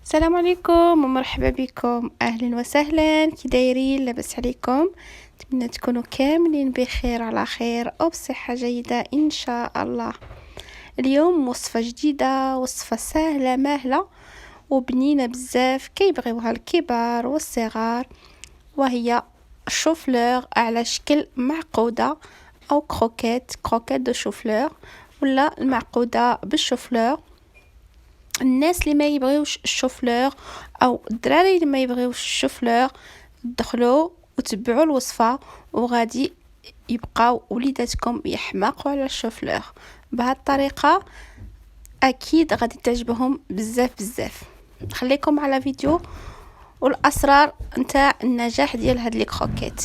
السلام عليكم ومرحبا بكم، اهلا وسهلا. كي دايرين؟ لاباس عليكم؟ نتمنى تكونوا كاملين بخير على خير او بصحه جيده ان شاء الله. اليوم وصفه جديده، وصفه سهله ماهله وبنينه بزاف كيبغيوها الكبار والصغار، وهي الشوفلور على شكل معقوده او كروكيت دو شوفلور، ولا المعقوده بالشوفلور. الناس اللي ما يبغيوش الشوفلور او الدراري اللي ما يبغيوش الشوفلور دخلوا وتبعوا الوصفه وغادي يبقاو وليداتكم يحماقوا على الشوفلور. بهذه الطريقه اكيد غادي تعجبهم بزاف. خليكم على فيديو والاسرار نتاع النجاح ديال هاد لي كروكيت.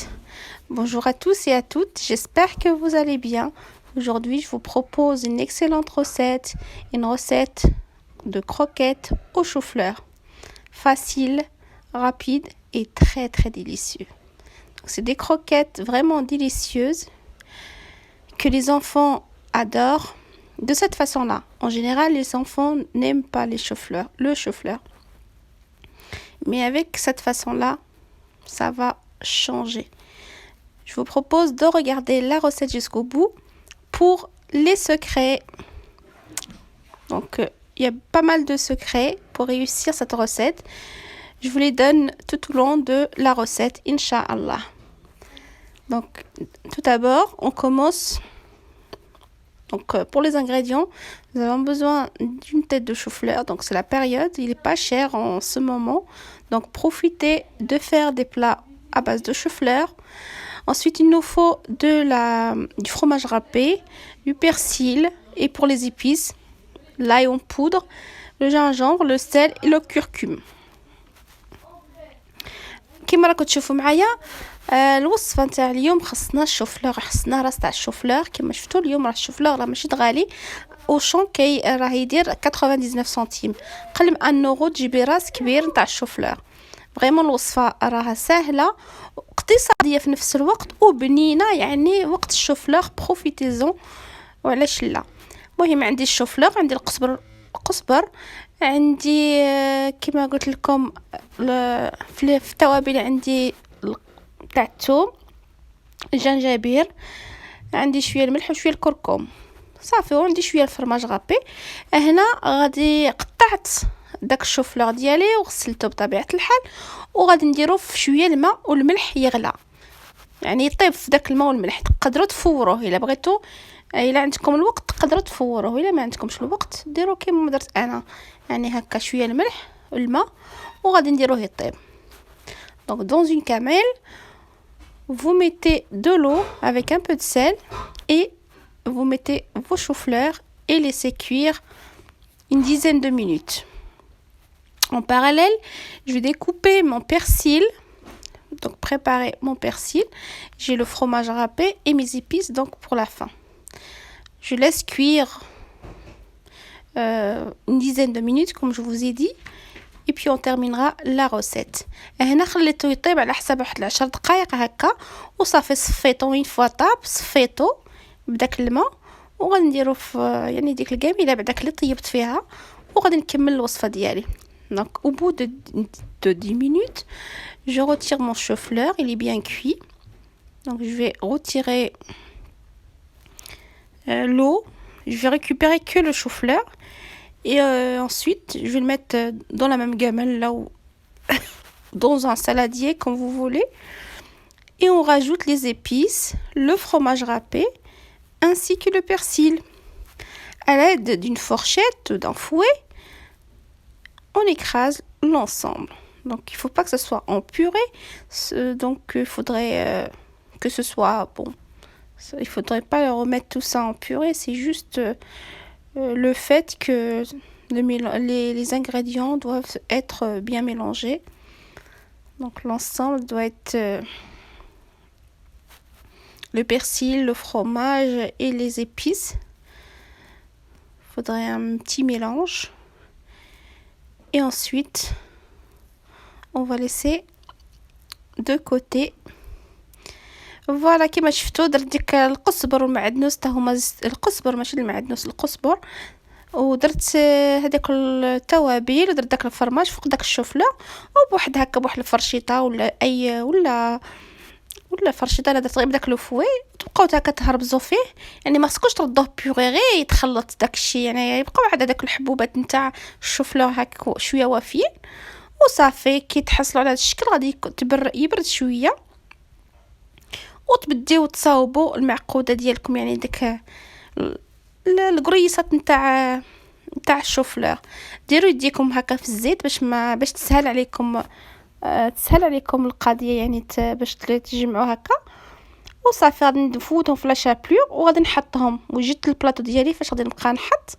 Bonjour à tous et à toutes, j'espère que vous allez bien. Aujourd'hui, je vous propose une excellente recette, une recette de croquettes au chou-fleur. Facile, rapide et très délicieux. C'est des croquettes vraiment délicieuses que les enfants adorent de cette façon-là. En général, les enfants n'aiment pas le chou-fleur. Mais avec cette façon-là, ça va changer. Je vous propose de regarder la recette jusqu'au bout pour les secrets. Donc, il y a pas mal de secrets pour réussir cette recette. Je vous les donne tout au long de la recette, Inch'Allah. Donc, tout d'abord, on commence. Donc, pour les ingrédients, nous avons besoin d'une tête de chou-fleur. Donc, c'est la période, il n'est pas cher en ce moment. Donc, profitez de faire des plats à base de chou-fleur. Ensuite, il nous faut du fromage râpé, du persil et pour les épices, l'ail en poudre, le gingembre, le sel et le curcuma. كما راكم تشوفوا معايا الوصفه نتاع اليوم خصنا الشوفلور، خصنا راس تاع الشوفلور. كما شفتوا اليوم راه الشوفلور راه ماشي غالي، اوشون راه يدير 99 سنتيم. قل من 1 € تجيبي راس كبير نتاع الشوفلور. فريمون الوصفه راها سهله واقتصاديه في نفس الوقت وبنينه، يعني وقت الشوفلور بروفيتيزون وعلاش لا. المهم عندي الشوفلور، عندي القزبر عندي كما قلت لكم في التوابل عندي تاع الثوم، الجنجبير، عندي شويه الملح وشويه الكركم صافي، وعندي شويه الفرماج غابي. هنا غادي قطعت داك الشوفلور ديالي وغسلته بطبيعه الحال، وغادي نديرو في شويه الماء والملح يغلى، يعني يطيب في داك الماء والملح. تقدروا تفوروه الا بغيتوا، الا عندكم الوقت تقدروا تفوروه، الا ما عندكمش الوقت ديروا كيما ما درت انا، يعني هكا شويه الملح والماء وغادي نديروه يطيب. Donc dans une gamelle, vous mettez de l'eau avec un peu de sel et vous mettez vos choux-fleurs et laissez cuire une dizaine de minutes. En parallèle, je vais découper mon persil. Donc préparer mon persil, j'ai le fromage râpé et mes épices donc pour la fin. Je laisse cuire une dizaine de minutes comme je vous ai dit, et puis on terminera la recette. هنا خليته يطيب على حسب واحد 10 دقائق هكا وصافي. صفيتو une fois طاب، صفيتو بداك الماء وغادي نديرو في يعني ديك القاميله بعداك اللي طيبت فيها، وغادي نكمل الوصفه ديالي. Donc au bout de 10 minutes, je retire mon chou-fleur, il est bien cuit. Donc je vais retirer l'eau, je vais récupérer que le chou-fleur et ensuite je vais le mettre dans la même gamelle là où dans un saladier comme vous voulez, et on rajoute les épices, le fromage râpé ainsi que le persil. À l'aide d'une fourchette, d'un fouet, on écrase l'ensemble. Donc il faut pas que ce soit en purée, donc il faudrait que ce soit bon. Il faudrait pas remettre tout ça en purée, c'est juste le fait que les ingrédients doivent être bien mélangés. Donc l'ensemble doit être le persil, le fromage et les épices. Il faudrait un petit mélange. Et ensuite, on va laisser de côté. فوالا كما شفتوا درت ديك القزبر والمعدنوس، حتى هما القزبر ماشي المعدنوس، القزبر ودرت هذاك التوابل ودرت داك الفرماج فوق داك الشوفله وبواحد هكا بواحد الفرشيطه ولا اي ولا فرشيطه انا درت غير بداك لو فوي تبقاو هكا تهربزوا فيه يعني ما خصكوش تردوه بيغي غير يتخلط داكشي يعني يبقى واحد هذاك الحبوبات نتاع الشوفله هكا شويه وافيين وصافي كي تحصلوا على هذا الشكل غادي يبرد شويه وتبديو تصاوبوا المعقوده ديالكم يعني داك القريصات نتاع الشوفلور ديروا يديكم هكا في الزيت باش تسهل عليكم القضيه يعني باش تجمعوا هكا وصافي غادي نفوتهم في لاشابلور وغادي نحطهم وجدت البلاطو ديالي فاش غادي نبقى نحط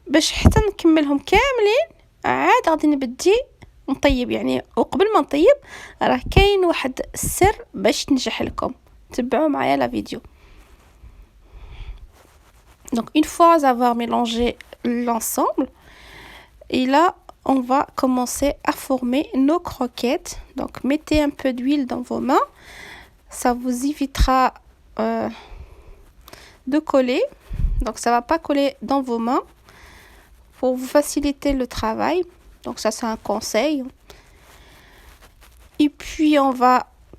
باش حتى نكملهم كاملين عاد غادي نبدي نطيب يعني وقبل ما نطيب راه كاين واحد السر باش تنجح لكم تبعوا معايا لا فيديو. Donc une fois avoir mélangé l'ensemble et là on va commencer à former nos croquettes. Donc mettez un peu d'huile dans vos mains, ça vous évitera de coller, donc ça va pas coller dans vos mains pour vous faciliter le travail. Donc ça c'est un conseil. Et puis on va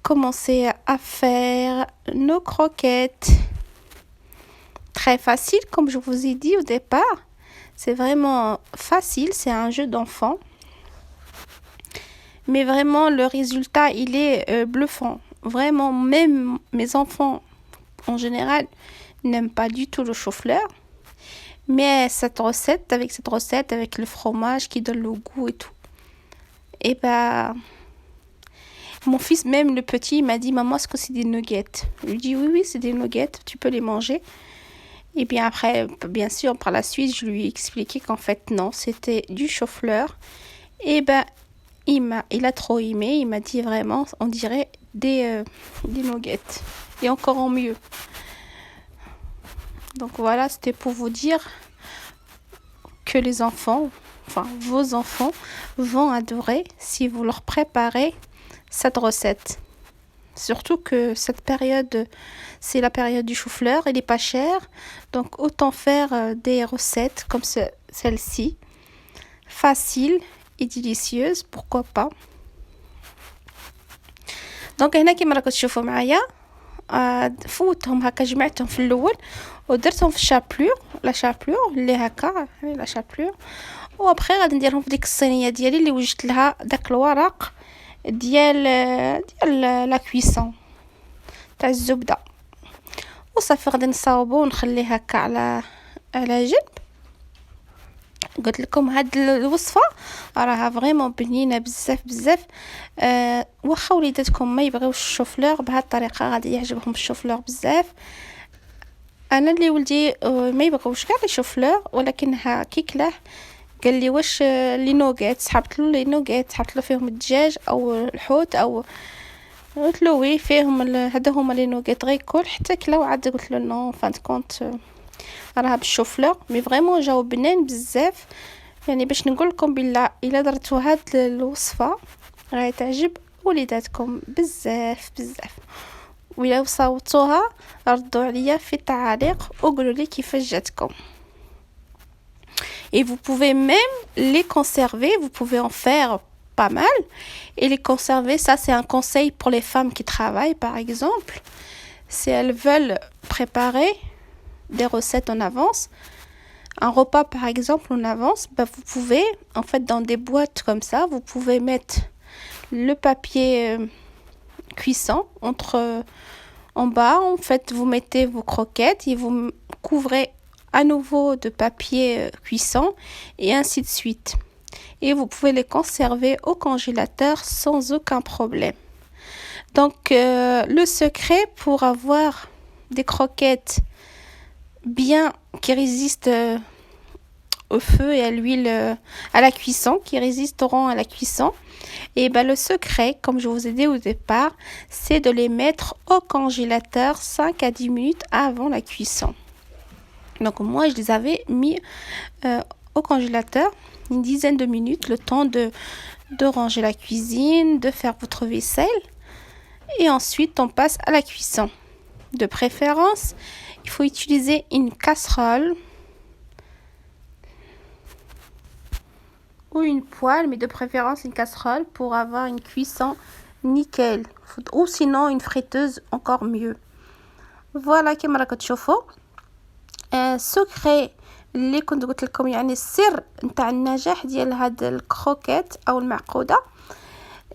commencer à faire nos croquettes. Très facile comme je vous ai dit au départ. C'est vraiment facile, c'est un jeu d'enfant. Mais vraiment le résultat il est bluffant. Vraiment même mes enfants en général n'aiment pas du tout le chou-fleur. Mais cette recette, avec le fromage qui donne le goût et tout. Et bah mon fils, même le petit, il m'a dit maman, est-ce que c'est des nuggets? Je lui dis oui, c'est des nuggets, tu peux les manger. Et bien après, bien sûr, par la suite, je lui ai expliqué qu'en fait non, c'était du chou-fleur. Et ben il a trop aimé, il m'a dit vraiment, on dirait des nuggets. Et encore en mieux. Donc voilà, c'était pour vous dire que les enfants, enfin vos enfants, vont adorer si vous leur préparez cette recette. Surtout que cette période, c'est la période du chou-fleur, il est pas cher, donc autant faire des recettes comme celle-ci, facile et délicieuse, pourquoi pas. Donc هنا كيما راكم تشوفوا معايا فوتهم هكا جمعتهم في الاول ودرتهم في الشابلور لا شابلور اللي هكا لا شابلور وابخي غادي نديرهم في ديك الصينيه ديالي اللي وجدت لها داك الورق ديال لا كويسون تاع الزبده وصافي غادي نصاوبو ونخليه هكا على جنب. قلت لكم هاد الوصفه راها فريمون بنينه بزاف واخا وليداتكم ما يبغيوش الشوفلور بهاد الطريقه غادي يعجبهم الشوفلور بزاف. انا اللي ولدي ما يبغيوش كاع الشوفلور ولكن كي كلاه قال لي واش لي نوغيت سحبت له لي نوغيت سحبت له فيهم الدجاج او الحوت او قلت له وي فيهم هذا هما لي نوغيت غير كل حتى كلاو عاد قلت له نو فان كونت راها بالشوفلور مي فريمون جاو بنين بزاف يعني باش نقول لكم بالله الا درتوا هاد الوصفه راهي تعجب وليداتكم بزاف وإلا صوتوها ردوا عليا في التعاليق وقولوا لي كيفاش جاتكم. Et vous pouvez même les conserver, vous pouvez en faire pas mal et les conserver, ça c'est un conseil pour les femmes qui travaillent par exemple. Si elles veulent préparer des recettes en avance, un repas par exemple en avance, vous pouvez en fait dans des boîtes comme ça, vous pouvez mettre le papier cuisson en bas, en fait vous mettez vos croquettes et vous couvrez à nouveau de papier cuisson et ainsi de suite. Et vous pouvez les conserver au congélateur sans aucun problème. Donc le secret pour avoir des croquettes bien qui résistent au feu et à l'huile, à la cuisson, qui résisteront à la cuisson, et ben le secret, comme je vous ai dit au départ, c'est de les mettre au congélateur 5 à 10 minutes avant la cuisson. Donc moi je les avais mis au congélateur une dizaine de minutes, le temps de ranger la cuisine, de faire votre vaisselle et ensuite on passe à la cuisson. De préférence, il faut utiliser une casserole ou une poêle, mais de préférence une casserole pour avoir une cuisson nickel, ou sinon une friteuse encore mieux. فوالا كما راكم تشوفوا سكري اللي كنت قلت لكم، يعني السر نتاع النجاح ديال هاد الكروكيت او المعقوده.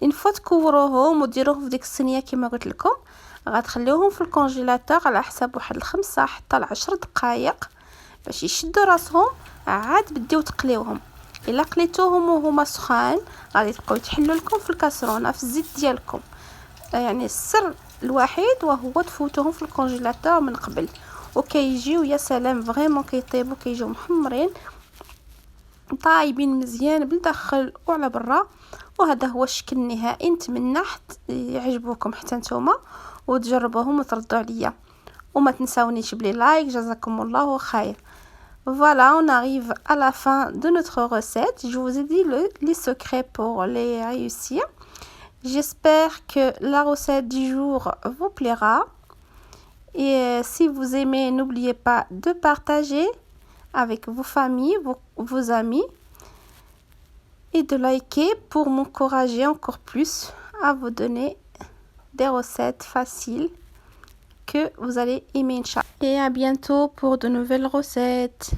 ان فوا تكوروهم وديروهم في ديك الصينيه كما قلت لكم، غتخليوهم في الكونجيلاتور على حساب واحد 5 حتى ل 10 دقائق باش يشدوا راسهم. عاد بديو تقليوهم. الا قليتوهم وهما سخان غادي تبقاو تحلوا لكم في الكاسرونه في الزيت ديالكم. يعني السر الوحيد وهو تفوتوهم في الكونجيلاتور من قبل، وكيجيو يا سلام فريمون كيطيبوا، كيجيو محمرين طايبين مزيان بالداخل وعلى برا. وهذا هو الشكل النهائي. نتمنى يعجبوكم حتى نتوما وتجربوهم وتردوا عليا، وما تنساونيش بلي لايك. جزاكم الله خير. Voilà, on arrive à la fin de notre recette. Je vous ai dit les secrets pour les réussir. J'espère que la recette du jour vous plaira. Et si vous aimez, n'oubliez pas de partager avec vos familles, vos amis, et de liker pour m'encourager encore plus à vous donner des recettes faciles que vous allez aimer, Inch'Allah. Et à bientôt pour de nouvelles recettes.